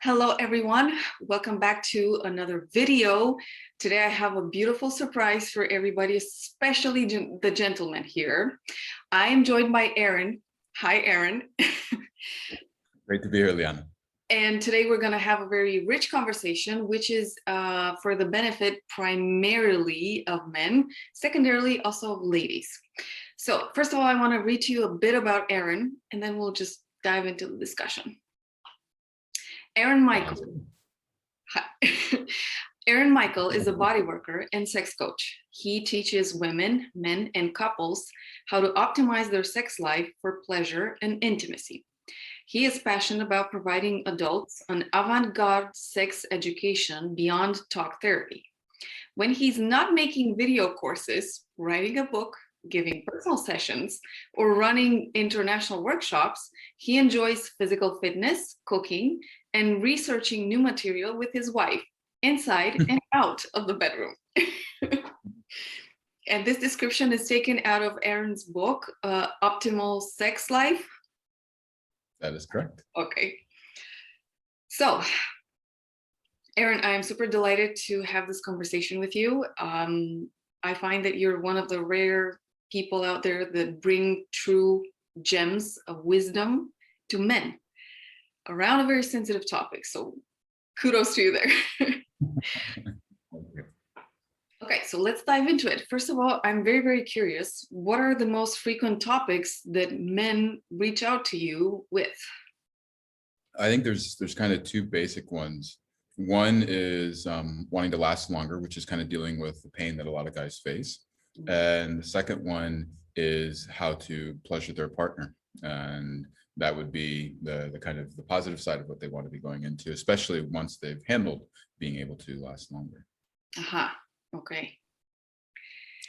Hello, everyone. Welcome back to another video. Today, I have a beautiful surprise for everybody, especially the gentlemen here. I am joined by Aaron. Hi, Aaron. Great to be here, Liana. And today we're going to have a very rich conversation, which is for the benefit primarily of men, secondarily also of ladies. So first of all, I want to read to you a bit about Aaron, and then we'll just dive into the discussion. Aaron Michael. Aaron Michael is a body worker and sex coach. He teaches women, men, and couples how to optimize their sex life for pleasure and intimacy. He is passionate about providing adults an avant-garde sex education beyond talk therapy. When he's not making video courses, writing a book, giving personal sessions, or running international workshops, he enjoys physical fitness, cooking, and researching new material with his wife, inside and out of the bedroom. And this description is taken out of Aaron's book, Optimal Sex Life. That is correct. Okay. So, Aaron, I am super delighted to have this conversation with you. I find that you're one of the rare people out there that bring true gems of wisdom to men around a very sensitive topic. So kudos to you there. Okay, so let's dive into it. First of all, I'm very, very curious. What are the most frequent topics that men reach out to you with? I think there's kind of two basic ones. One is wanting to last longer, which is kind of dealing with the pain that a lot of guys face. And the second one is how to pleasure their partner. And that would be the kind of the positive side of what they want to be going into, especially once they've handled being able to last longer. Aha, okay.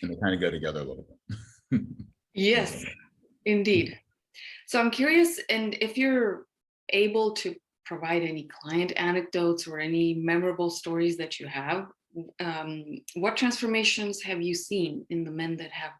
And they kind of go together a little bit. Yes, indeed. So I'm curious, and if you're able to provide any client anecdotes or any memorable stories that you have, what transformations have you seen in the men that have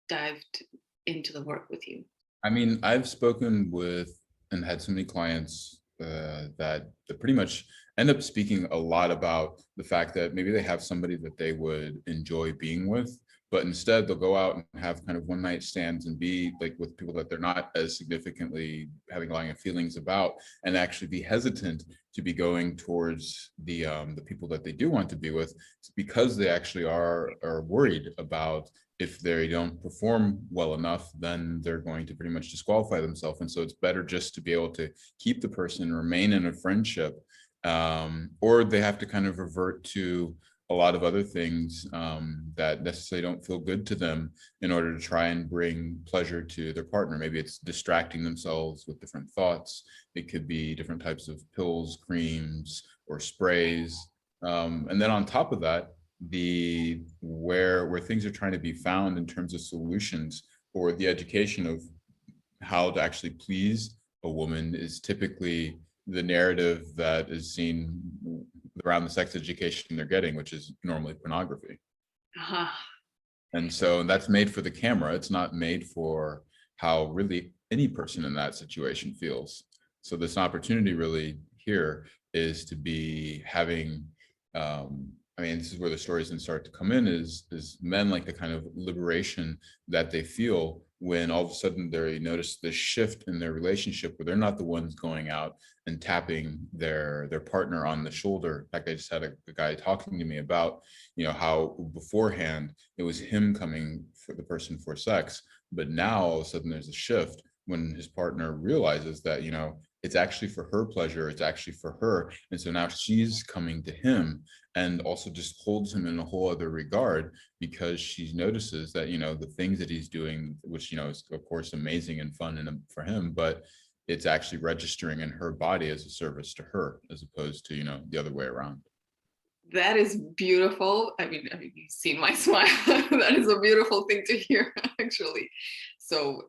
dived into the work with you? I mean, I've spoken with and had so many clients that pretty much end up speaking a lot about the fact that maybe they have somebody that they would enjoy being with, but instead they'll go out and have kind of one night stands and be like with people that they're not as significantly having a lot of feelings about, and actually be hesitant to be going towards the people that they do want to be with, because they actually are worried about if they don't perform well enough, then they're going to pretty much disqualify themselves. And so it's better just to be able to keep the person, remain in a friendship, or they have to kind of revert to a lot of other things that necessarily don't feel good to them in order to try and bring pleasure to their partner. Maybe it's distracting themselves with different thoughts. It could be different types of pills, creams, or sprays. And then on top of that, where things are trying to be found in terms of solutions, or the education of how to actually please a woman, is typically the narrative that is seen around the sex education they're getting, which is normally pornography. Uh-huh. And so that's made for the camera. It's not made for how really any person in that situation feels. So this opportunity really here is to be having I mean, this is where the stories then start to come in, is men, like the kind of liberation that they feel when all of a sudden they notice this shift in their relationship, where they're not the ones going out and tapping their partner on the shoulder. In fact, I just had a guy talking to me about, how beforehand it was him coming for the person for sex, but now all of a sudden there's a shift when his partner realizes that, it's actually for her pleasure, it's actually for her. And so now she's coming to him, and also just holds him in a whole other regard, because she notices that, the things that he's doing, which, is of course amazing and fun and for him, but it's actually registering in her body as a service to her, as opposed to, the other way around. That is beautiful. I mean, you've seen my smile. That is a beautiful thing to hear, actually. So,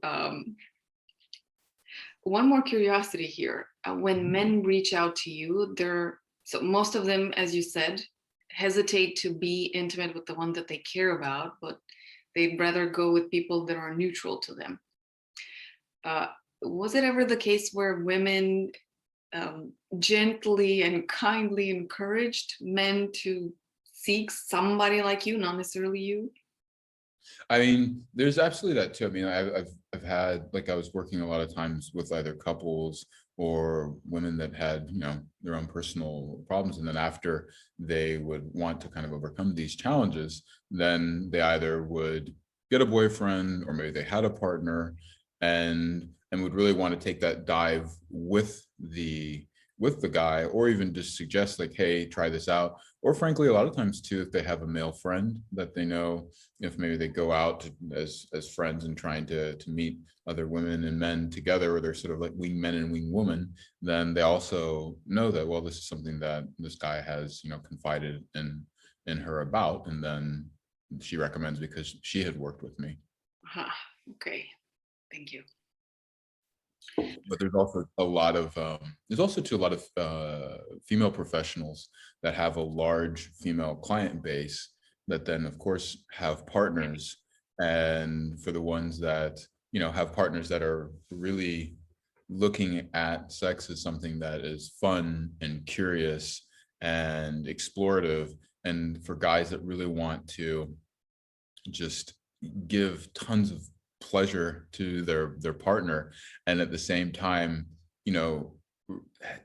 one more curiosity here. When men reach out to you, so most of them, as you said, hesitate to be intimate with the one that they care about, but they'd rather go with people that are neutral to them. Was it ever the case where women gently and kindly encouraged men to seek somebody like you, not necessarily you? I mean, there's absolutely that too. I mean, I've had, like, I was working a lot of times with either couples or women that had, you know, their own personal problems, and then after they would want to kind of overcome these challenges, then they either would get a boyfriend or maybe they had a partner, and would really want to take that dive with the guy, or even just suggest like, hey, try this out. Or frankly, a lot of times too, if they have a male friend that they know, if maybe they go out as friends and trying to meet other women and men together, or they're sort of like wing men and wing women, then they also know that, well, this is something that this guy has, you know, confided in her about, and then she recommends because she had worked with me. Okay, thank you. But there's also a lot of female professionals that have a large female client base that then of course have partners. And for the ones that, you know, have partners that are really looking at sex as something that is fun and curious and explorative, and for guys that really want to just give tons of pleasure to their partner, and at the same time, you know,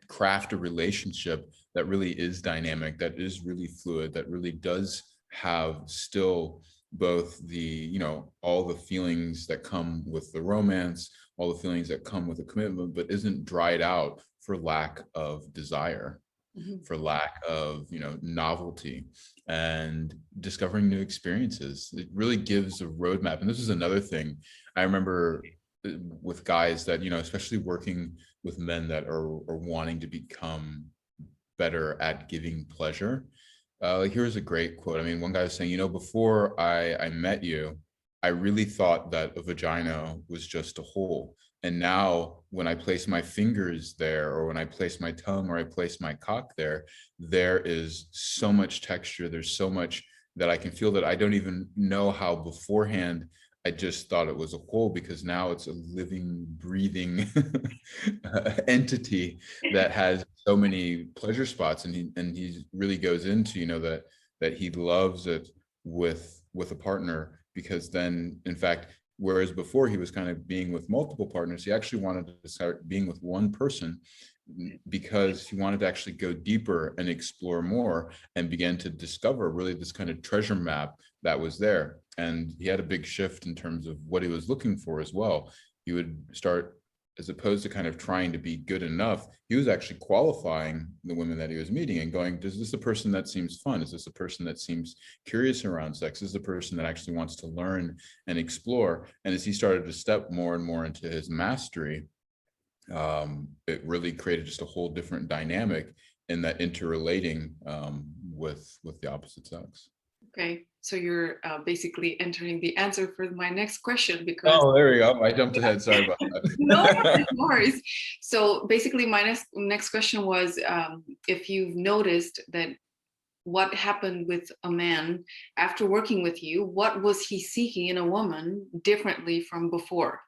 craft a relationship that really is dynamic, that is really fluid, that really does have still both the, you know, all the feelings that come with the romance, all the feelings that come with the commitment, but isn't dried out for lack of desire, for lack of, you know, novelty and discovering new experiences. It really gives a roadmap. And this is another thing I remember with guys that, you know, especially working with men that are wanting to become better at giving pleasure. Like, here's a great quote. I mean, one guy was saying, you know, before I met you, I really thought that a vagina was just a hole. And now when I place my fingers there, or when I place my tongue, or I place my cock there, there is so much texture. There's so much that I can feel that I don't even know how beforehand I just thought it was a hole, because now it's a living, breathing entity that has so many pleasure spots. And he really goes into, you know, that he loves it with a partner, because then, in fact, whereas before he was kind of being with multiple partners, he actually wanted to start being with one person, because he wanted to actually go deeper and explore more and begin to discover really this kind of treasure map that was there. And he had a big shift in terms of what he was looking for as well. He would start, as opposed to kind of trying to be good enough, he was actually qualifying the women that he was meeting and going, is this a person that seems fun? Is this a person that seems curious around sex? Is this a person that actually wants to learn and explore? And as he started to step more and more into his mastery, it really created just a whole different dynamic in that interrelating with the opposite sex. Okay, so you're basically entering the answer for my next question, because Oh, there we go. I jumped ahead. Sorry about no that. worries. So basically, my next question was, if you've noticed that what happened with a man after working with you, what was he seeking in a woman differently from before?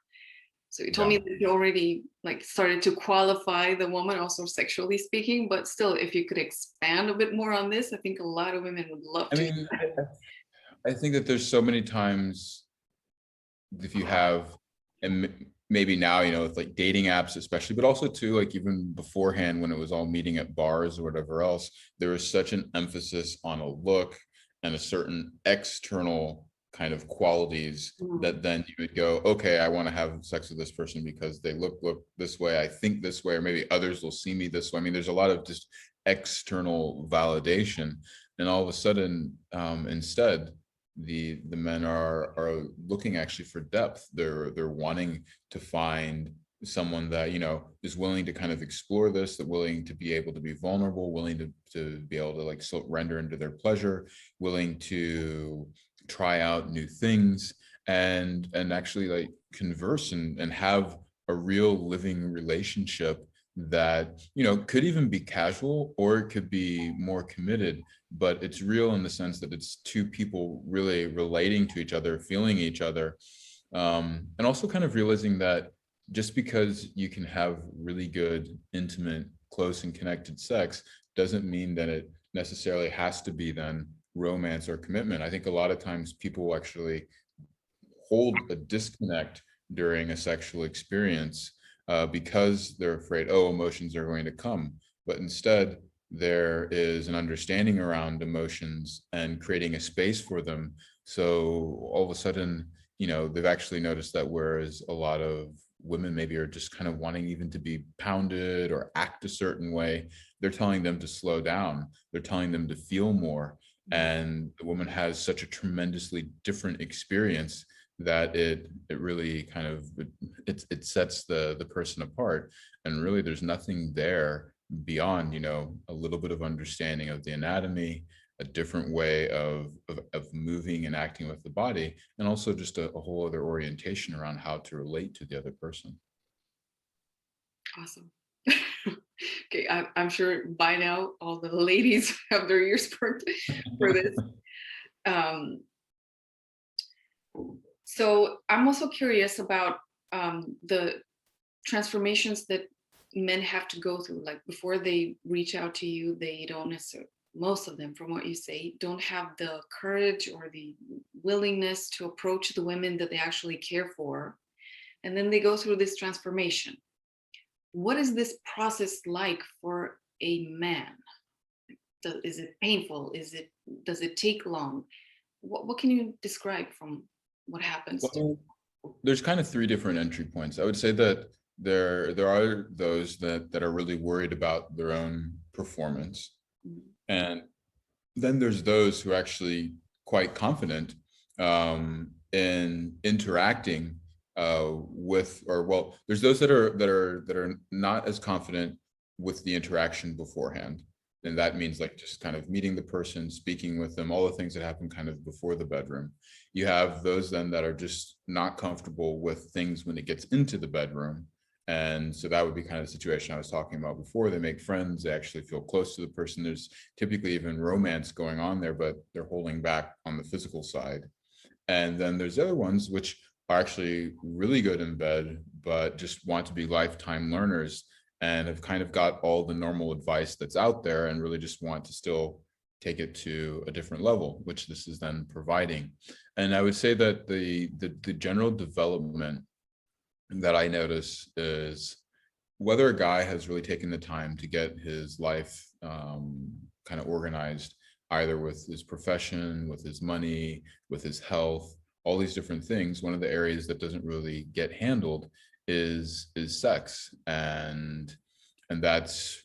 So you told me Yeah. that you already like started to qualify the woman, also sexually speaking, but still, if you could expand a bit more on this, I think a lot of women would love I to. mean, I think that there's so many times, if you have, and maybe now, you know, with like dating apps especially, but also too, like even beforehand when it was all meeting at bars or whatever else, there was such an emphasis on a look and a certain external kind of qualities, that then you would go, okay, I want to have sex with this person because they look this way, I think this way, or maybe others will see me this way. I mean, there's a lot of just external validation, and all of a sudden, instead, the men are looking actually for depth. They're wanting to find someone that, you know, is willing to kind of explore this, that willing to be able to be vulnerable, willing to be able to like surrender into their pleasure, willing to try out new things, and actually like converse and have a real living relationship that, you know, could even be casual or it could be more committed, but it's real in the sense that it's two people really relating to each other, feeling each other, and also kind of realizing that just because you can have really good intimate close and connected sex doesn't mean that it necessarily has to be then romance or commitment. I think a lot of times people actually hold a disconnect during a sexual experience because they're afraid, oh, emotions are going to come. But instead, there is an understanding around emotions and creating a space for them. So all of a sudden, they've actually noticed that whereas a lot of women maybe are just kind of wanting even to be pounded or act a certain way, they're telling them to slow down. They're telling them to feel more. And the woman has such a tremendously different experience that it really kind of it sets the person apart. And really there's nothing there beyond a little bit of understanding of the anatomy, a different way of moving and acting with the body, and also just a whole other orientation around how to relate to the other person. Awesome. Okay, I'm sure by now all the ladies have their ears perked for this. So I'm also curious about the transformations that men have to go through. Like before they reach out to you, they don't necessarily, most of them, from what you say, don't have the courage or the willingness to approach the women that they actually care for. And then they go through this transformation. What is this process like for a man? Is it painful? Does it take long? What can you describe from what happens? There's kind of three different entry points. I would say that there are those that are really worried about their own performance. Mm-hmm. And then there's those who are actually quite confident in interacting with, or well, there's those that are not as confident with the interaction beforehand. And that means like just kind of meeting the person, speaking with them, all the things that happen kind of before the bedroom. You have those then that are just not comfortable with things when it gets into the bedroom. And so that would be kind of the situation I was talking about before. They make friends, they actually feel close to the person. There's typically even romance going on there, but they're holding back on the physical side. And then there's other ones which are actually really good in bed, but just want to be lifetime learners and have kind of got all the normal advice that's out there and really just want to still take it to a different level, which this is then providing. And I would say that the general development that I notice is whether a guy has really taken the time to get his life kind of organized, either with his profession, with his money, with his health, all these different things. One of the areas that doesn't really get handled is sex, and that's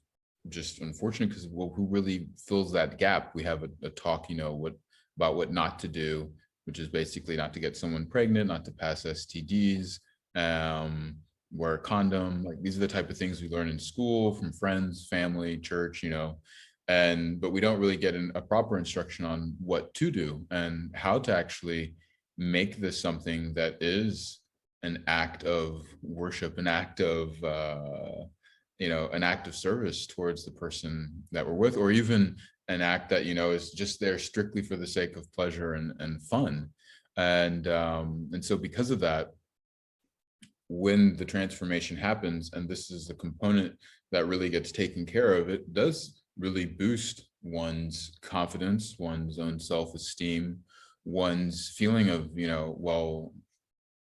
just unfortunate because, well, who really fills that gap? We have a talk, about what not to do, which is basically not to get someone pregnant, not to pass STDs, wear a condom. Like these are the type of things we learn in school from friends, family, church, but we don't really get a proper instruction on what to do and how to actually make this something that is an act of worship, an act of an act of service towards the person that we're with, or even an act that is just there strictly for the sake of pleasure and fun. And so because of that, when the transformation happens, and this is the component that really gets taken care of, it does really boost one's confidence, one's own self-esteem, one's feeling of,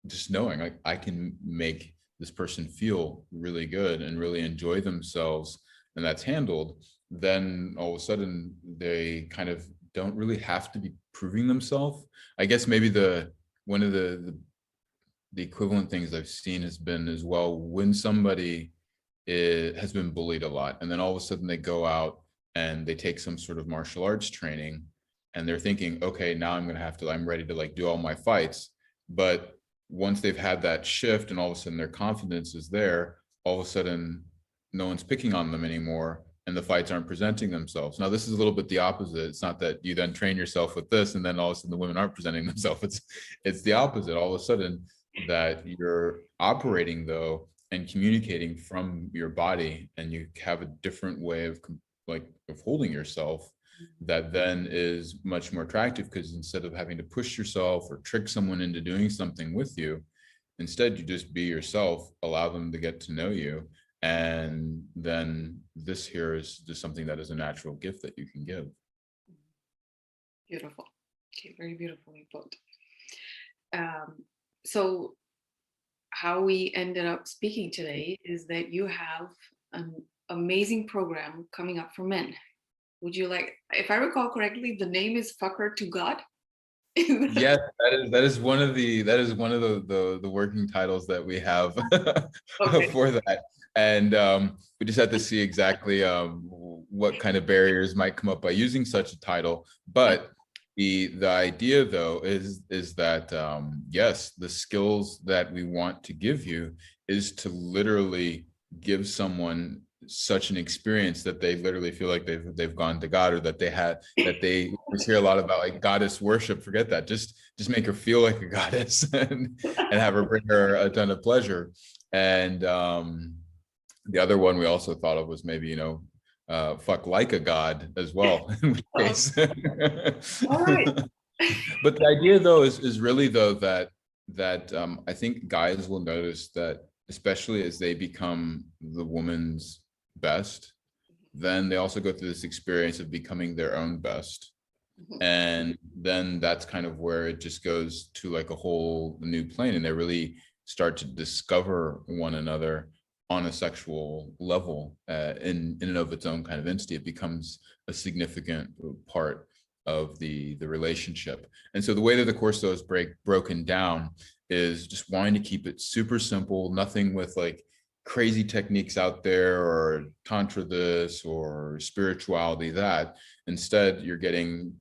just knowing like I can make this person feel really good and really enjoy themselves, and that's handled. Then all of a sudden they kind of don't really have to be proving themselves. I guess maybe one of the equivalent things I've seen has been as well, when somebody has been bullied a lot, and then all of a sudden they go out and they take some sort of martial arts training, and they're thinking, okay, now I'm ready to like do all my fights. But once they've had that shift and all of a sudden their confidence is there, all of a sudden no one's picking on them anymore and the fights aren't presenting themselves. Now, this is a little bit the opposite. It's not that you then train yourself with this and then all of a sudden the women aren't presenting themselves. It's the opposite. All of a sudden that you're operating though and communicating from your body, and you have a different way of holding yourself that then is much more attractive, because instead of having to push yourself or trick someone into doing something with you, instead you just be yourself, allow them to get to know you, And then this here is just something that is a natural gift that you can give. Beautiful. Okay, very beautifully put. So how we ended up speaking today is that you have an amazing program coming up for men. Would you like, if I recall correctly, the name is Fucker to God? Yes, that is one of the working titles that we have Okay. for that. And we just had to see exactly what kind of barriers might come up by using such a title. But the idea though is that yes, the skills that we want to give you is to literally give someone such an experience that they literally feel like they've gone to God, or that they hear a lot about like goddess worship. Forget that. Just make her feel like a goddess and have her bring her a ton of pleasure. And the other one we also thought of was maybe, fuck like a god as well, in which case. All right. But the idea though is really though that I think guys will notice that, especially as they become the woman's best, then they also go through this experience of becoming their own best. And then that's kind of where it just goes to like a whole new plane, and they really start to discover one another on a sexual level, in and of its own kind of entity. It becomes a significant part of the relationship. And so the way that the course though is broken down is just wanting to keep it super simple, nothing with like crazy techniques out there or tantra this or spirituality that. Instead, you're getting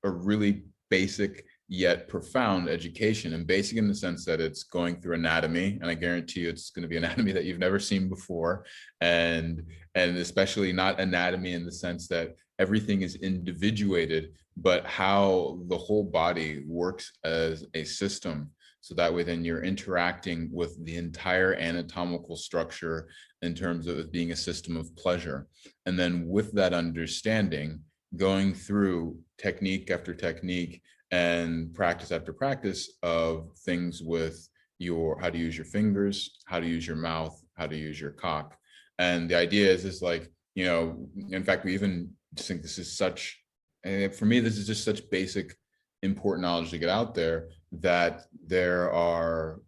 a really basic yet profound education, and basic in the sense that it's going through anatomy, and I guarantee you it's going to be anatomy that you've never seen before, and especially not anatomy in the sense that everything is individuated, but how the whole body works as a system. So that way then you're interacting with the entire anatomical structure in terms of it being a system of pleasure. And then with that understanding, going through technique after technique and practice after practice of things with how to use your fingers, how to use your mouth, how to use your cock. And the idea is like, in fact, we even just think this is such, and for me, this is just such basic, important knowledge to get out there, that there are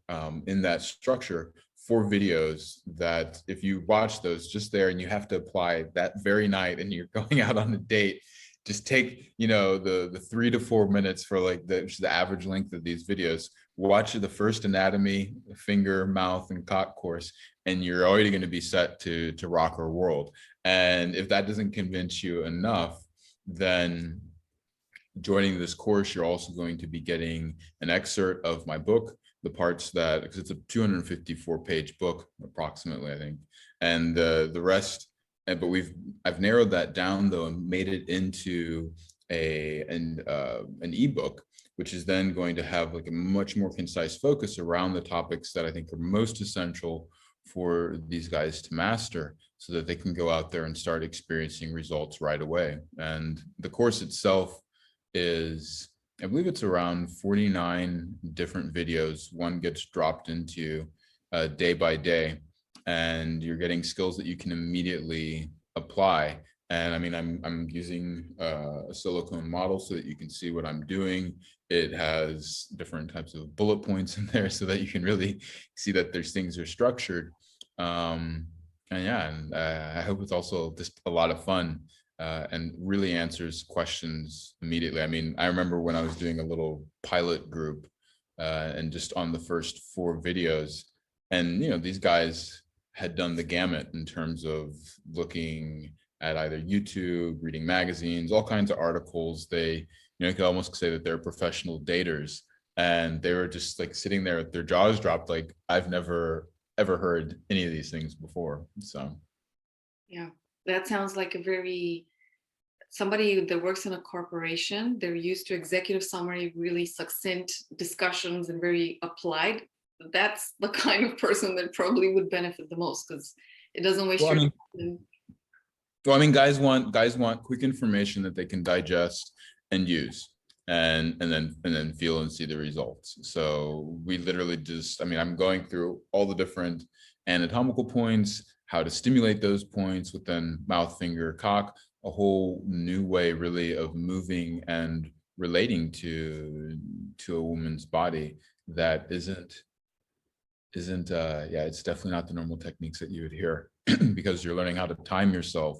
in that structure 4 videos that if you watch those just there, and you have to apply that very night and you're going out on a date, just take the 3 to 4 minutes for like the average length of these videos, watch the first anatomy, finger, mouth, and cock course, and you're already going to be set to rock our world. And if that doesn't convince you enough, then joining this course, you're also going to be getting an excerpt of my book, the parts that, because it's a 254-page book approximately, I think, and the rest. But I've narrowed that down though and made it into an ebook, which is then going to have like a much more concise focus around the topics that I think are most essential for these guys to master, so that they can go out there and start experiencing results right away. And the course itself is, I believe it's around 49 different videos. One gets dropped into day by day, and you're getting skills that you can immediately apply. And I mean, I'm using a silicone model so that you can see what I'm doing. It has different types of bullet points in there so that you can really see that there's things are structured. And yeah, and I hope it's also just a lot of fun. And really answers questions immediately. I mean, I remember when I was doing a little pilot group and just on the first 4 videos, and these guys had done the gamut in terms of looking at either YouTube, reading magazines, all kinds of articles. They, you could almost say that they're professional daters, and they were just like sitting there with their jaws dropped, like I've never ever heard any of these things before. So yeah, that sounds like somebody that works in a corporation. They're used to executive summary, really succinct discussions, and very applied. That's the kind of person that probably would benefit the most, because it doesn't waste your time. Well, I mean, guys want quick information that they can digest and use, and then feel and see the results. So we literally just, I mean, I'm going through all the different anatomical points, how to stimulate those points within mouth, finger, cock, a whole new way really of moving and relating to a woman's body that isn't yeah, it's definitely not the normal techniques that you would hear because you're learning how to time yourself,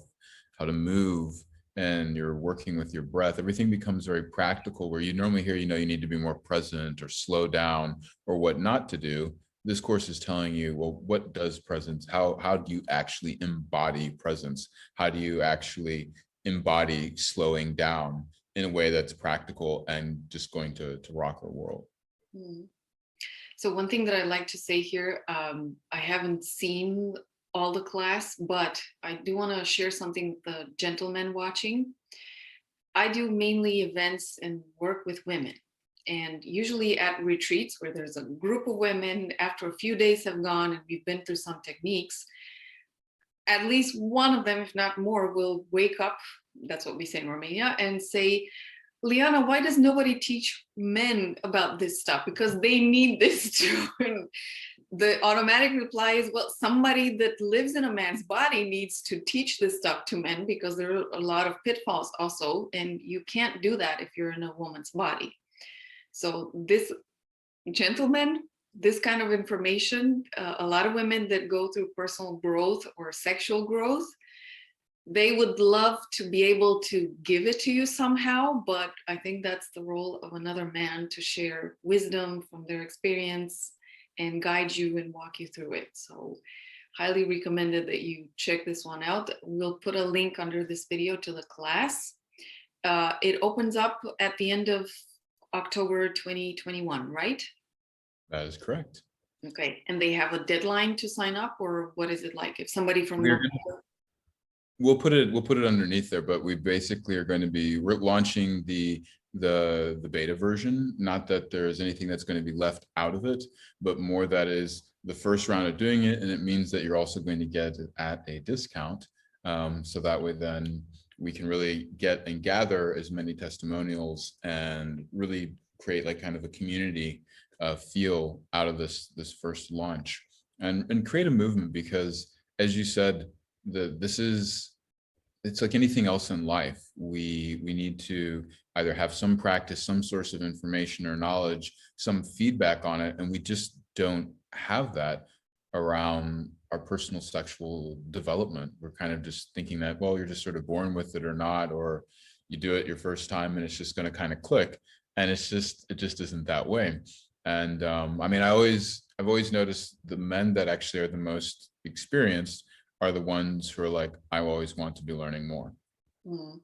how to move, and you're working with your breath. Everything becomes very practical where you normally hear, you know, you need to be more present or slow down or what not to do. This course is telling you, well, what does presence, how do you actually embody presence? How do you actually embody slowing down in a way that's practical and just going to rock our world? Mm. So one thing that I'd like to say here, I haven't seen all the class, but I do want to share something with the gentlemen watching. I do mainly events and work with women. And usually at retreats where there's a group of women, after a few days have gone and we've been through some techniques, at least one of them, if not more, will wake up, that's what we say in Romania, and say, Liana, why does nobody teach men about this stuff? Because they need this too. And the automatic reply is, well, somebody that lives in a man's body needs to teach this stuff to men because there are a lot of pitfalls also, and you can't do that if you're in a woman's body. So this, gentlemen, this kind of information, a lot of women that go through personal growth or sexual growth, they would love to be able to give it to you somehow, but I think that's the role of another man to share wisdom from their experience and guide you and walk you through it. So highly recommended that you check this one out. We'll put a link under this video to the class. It opens up at the end of October 2021, right? That is correct. Okay, and they have a deadline to sign up, or what is it like? If somebody from we'll put it underneath there, but we basically are going to be launching the beta version. Not that there's anything that's going to be left out of it, but more that is the first round of doing it, and it means that you're also going to get it at a discount. So that way then we can really get and gather as many testimonials and really create like kind of a community feel out of this first launch and create a movement, because as you said, it's like anything else in life. We need to either have some practice, some source of information or knowledge, some feedback on it, and we just don't have that around our personal sexual development. We're kind of just thinking that, well, you're just sort of born with it or not, or you do it your first time and it's just going to kind of click, and it just isn't that way. And I mean, I've always noticed the men that actually are the most experienced are the ones who are like, I always want to be learning more. Mm.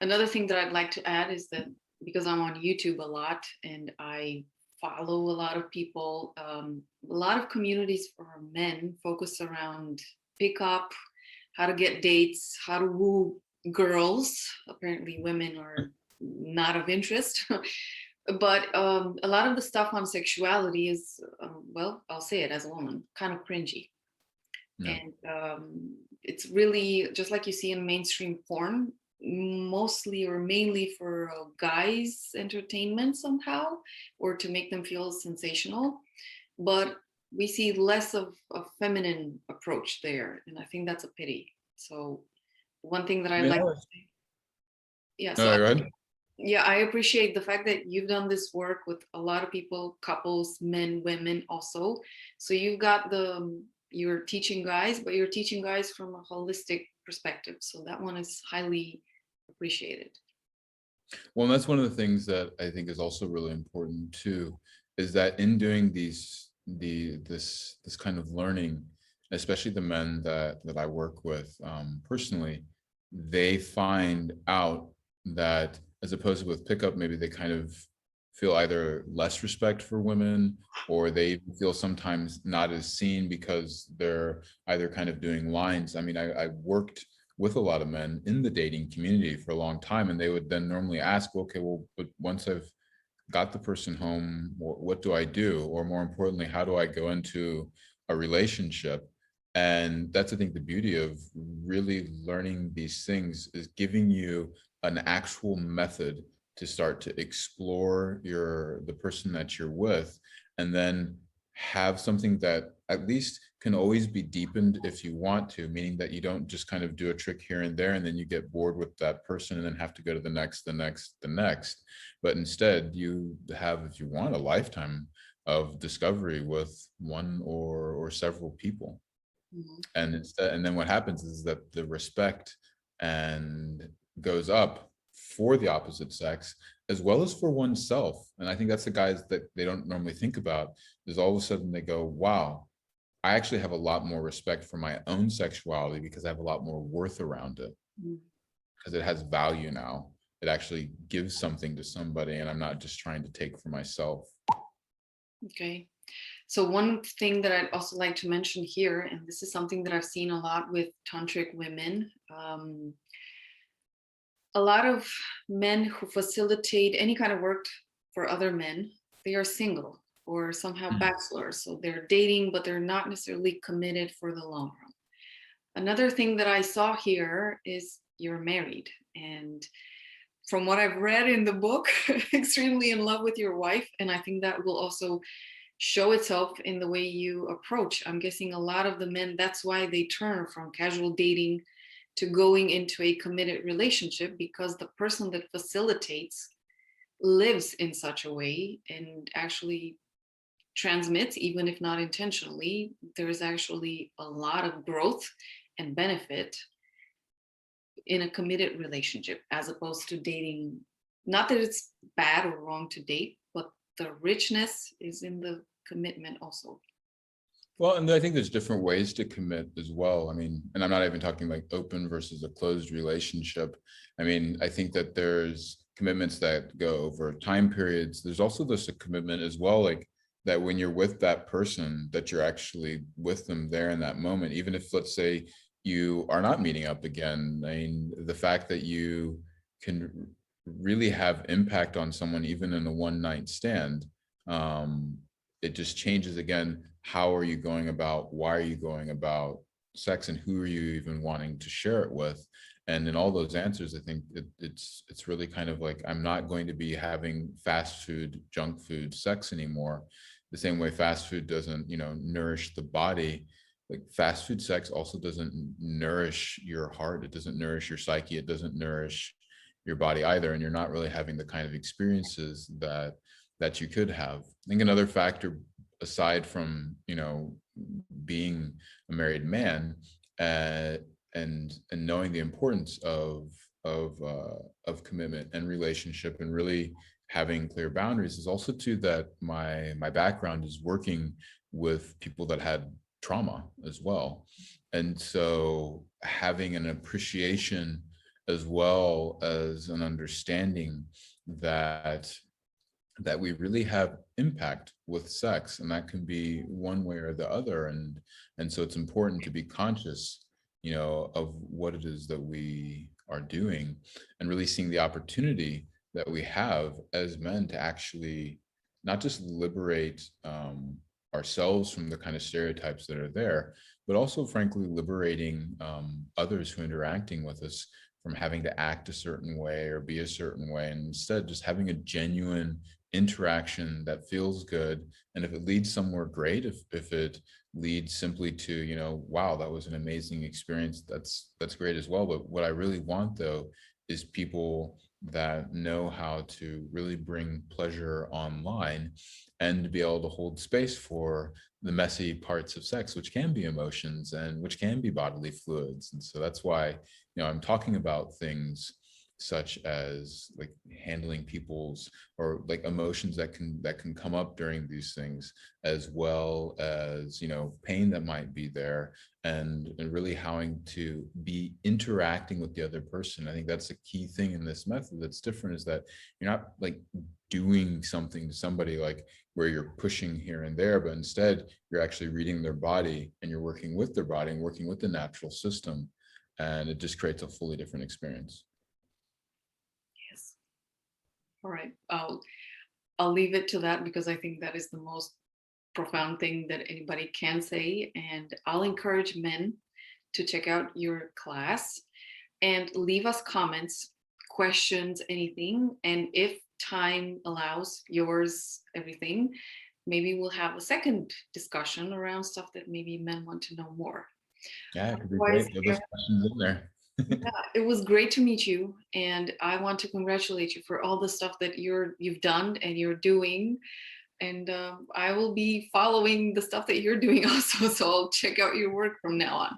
Another thing that I'd like to add is that because I'm on YouTube a lot and I follow a lot of people, a lot of communities for men focus around pickup, how to get dates, how to woo girls. Apparently women are not of interest. But a lot of the stuff on sexuality is, well, I'll say it as a woman, kind of cringy. Yeah. And it's really just like you see in mainstream porn, mostly or mainly for guys' entertainment somehow, or to make them feel sensational. But we see less of a feminine approach there, and I think that's a pity. So one thing that I like to say, yeah, so yeah, I appreciate the fact that you've done this work with a lot of people, couples, men, women also. So you've got you're teaching guys, but you're teaching guys from a holistic perspective. So that one is highly appreciated. Well, and that's one of the things that I think is also really important too, is that in doing this kind of learning, especially the men that I work with personally, they find out that as opposed to with pickup, maybe they kind of feel either less respect for women, or they feel sometimes not as seen because they're either kind of doing lines. I mean, I worked with a lot of men in the dating community for a long time, and they would then normally ask, okay, well, but once I've got the person home, what do I do? Or more importantly, how do I go into a relationship? And that's, I think, the beauty of really learning these things is giving you an actual method to start to explore the person that you're with, and then have something that at least can always be deepened if you want to, meaning that you don't just kind of do a trick here and there and then you get bored with that person and then have to go to the next, the next. But instead you have, if you want, a lifetime of discovery with one or several people. Mhm. And instead, and then what happens is that the respect and goes up for the opposite sex as well as for oneself. And I think that's the guys that they don't normally think about, is all of a sudden they go, wow, I actually have a lot more respect for my own sexuality because I have a lot more worth around it, Mhm. because it has value now. It actually gives something to somebody and I'm not just trying to take for myself. Okay. So one thing that I'd also like to mention here, and this is something that I've seen a lot with tantric women, a lot of men who facilitate any kind of work for other men, they are single or somehow Mm. bachelors. So they're dating, but they're not necessarily committed for the long run. Another thing that I saw here is you're married. And from what I've read in the book, extremely in love with your wife. And I think that will also show itself in the way you approach. I'm guessing a lot of the men, that's why they turn from casual dating to going into a committed relationship, because the person that facilitates lives in such a way and actually transmits, even if not intentionally. There's actually a lot of growth and benefit in a committed relationship as opposed to dating. Not that it's bad or wrong to date, but the richness is in the commitment also. Well, and I think there's different ways to commit as well. I mean, and I'm not even talking like open versus a closed relationship. I mean, I think that there's commitments that go over time periods. There's also this commitment as well, like that when you're with that person, that you're actually with them there in that moment, even if, let's say, you are not meeting up again. I mean, the fact that you can really have impact on someone, even in a one night stand, it just changes again. How are you going about, why are you going about sex, and who are you even wanting to share it with? And in all those answers, I think it's really kind of like, I'm not going to be having fast food, junk food sex anymore. The same way fast food doesn't, nourish the body, like fast food sex also doesn't nourish your heart. It doesn't nourish your psyche. It doesn't nourish your body either. And you're not really having the kind of experiences that you could have. I think another factor, aside from being a married man, and knowing the importance of commitment and relationship and really having clear boundaries, is also too that my background is working with people that had trauma as well, and so having an appreciation as well as an understanding that we really have impact with sex, and that can be one way or the other. And so it's important to be conscious of what it is that we are doing, and really seeing the opportunity that we have as men to actually not just liberate ourselves from the kind of stereotypes that are there, but also frankly liberating others who are interacting with us from having to act a certain way or be a certain way, and instead just having a genuine interaction that feels good. And if it leads somewhere, great. If it leads simply to wow, that was an amazing experience, that's great as well. But what I really want, though, is people that know how to really bring pleasure online and to be able to hold space for the messy parts of sex, which can be emotions and which can be bodily fluids. And so that's why I'm talking about things such as like handling people's, or like emotions that can come up during these things, as well as pain that might be there, and really having to be interacting with the other person. I think that's a key thing in this method that's different, is that you're not like doing something to somebody like where you're pushing here and there, but instead you're actually reading their body and you're working with their body and working with the natural system, and it just creates a fully different experience. Yes. All right. I'll leave it to that because I think that is the most profound thing that anybody can say. And I'll encourage men to check out your class and leave us comments, questions, anything. And if time allows, yours, everything, maybe we'll have a second discussion around stuff that maybe men want to know more. Yeah, it could be Otherwise, great. Get those questions in there. yeah, it was great to meet you, and I want to congratulate you for all the stuff that you've done and you're doing. And I will be following the stuff that you're doing also, so I'll check out your work from now on.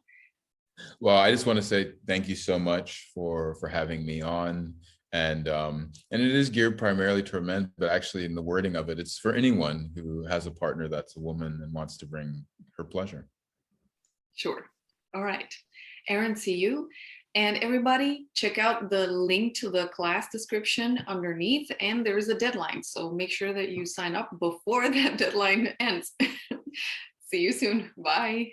Well, I just want to say thank you so much for having me on. And it is geared primarily to men, but actually in the wording of it, it's for anyone who has a partner that's a woman and wants to bring her pleasure. Sure. All right. Erin, see you. And everybody, check out the link to the class description underneath, and there's a deadline. So make sure that you sign up before that deadline ends. See you soon. Bye.